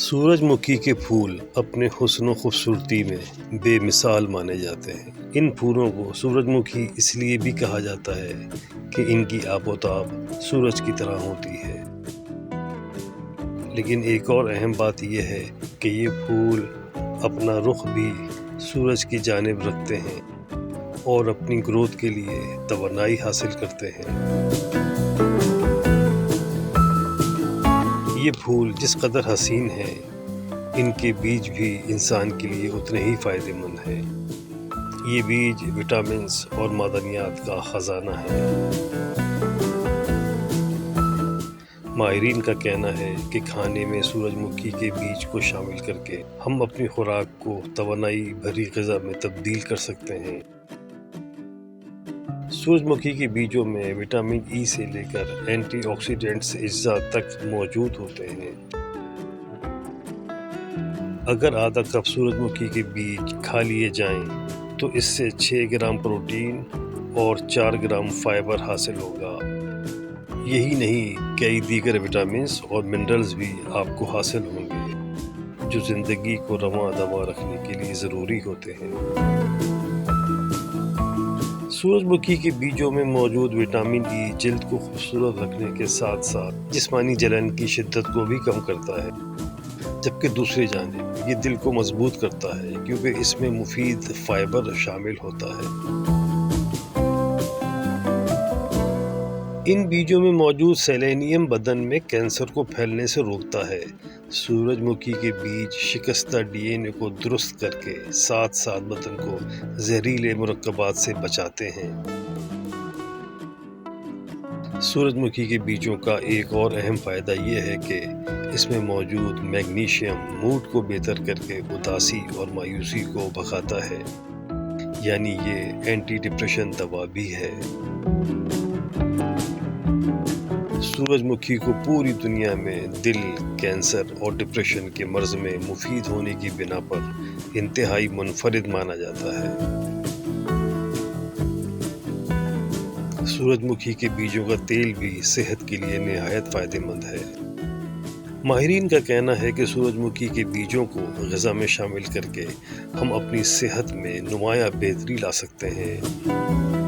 सूरज मुखी के फूल अपने हुस्न व खूबसूरती में बेमिसाल माने जाते हैं। इन फूलों को सूरजमुखी इसलिए भी कहा जाता है कि इनकी आबोताब सूरज की तरह होती है। लेकिन एक और अहम बात यह है कि ये फूल अपना रुख भी सूरज की जानिब रखते हैं और अपनी ग्रोथ के लिए तवन्नाई हासिल करते हैं। ये फूल जिस कदर हसीन हैं, इनके बीज भी इंसान के लिए उतने ही फ़ायदेमंद हैं। ये बीज विटामिन्स और मादनियात का ख़जाना है। माहिरीन का कहना है कि खाने में सूरजमुखी के बीज को शामिल करके हम अपनी खुराक को तवानाई भरी ग़िज़ा में तब्दील कर सकते हैं। सूरजमुखी के बीजों में विटामिन ई से लेकर एंटीऑक्सीडेंट्स अज्जा तक मौजूद होते हैं। अगर आधा कप सूरजमुखी के बीज खा लिए जाएं, तो इससे 6 ग्राम प्रोटीन और 4 ग्राम फाइबर हासिल होगा। यही नहीं, कई दीगर विटामिन्स और मिनरल्स भी आपको हासिल होंगे, जो ज़िंदगी को रवां दवा रखने के लिए ज़रूरी होते हैं। सूरजमुखी के बीजों में मौजूद विटामिन ई जिल्द को खूबसूरत रखने के साथ साथ जिस्मानी जलन की शिद्दत को भी कम करता है, जबकि दूसरी जानिब ये दिल को मजबूत करता है, क्योंकि इसमें मुफीद फाइबर शामिल होता है। इन बीजों में मौजूद सेलेनियम बदन में कैंसर को फैलने से रोकता है। सूरजमुखी के बीज शिकस्ता डीएनए को दुरुस्त करके साथ साथ बदन को जहरीले मुरक्कबात से बचाते हैं। सूरजमुखी के बीजों का एक और अहम फ़ायदा यह है कि इसमें मौजूद मैग्नीशियम मूड को बेहतर करके उदासी और मायूसी को भगाता है, यानी ये एंटी डिप्रेशन दवा भी है। सूरजमुखी को पूरी दुनिया में दिल, कैंसर और डिप्रेशन के मर्ज में मुफीद होने की बिना पर इंतहाई मुनफरिद माना जाता है। सूरजमुखी के बीजों का तेल भी सेहत के लिए निहायत फ़ायदेमंद है। माहिरीन का कहना है कि सूरजमुखी के बीजों को ग़िज़ा में शामिल करके हम अपनी सेहत में नुमाया बेहतरी ला सकते हैं।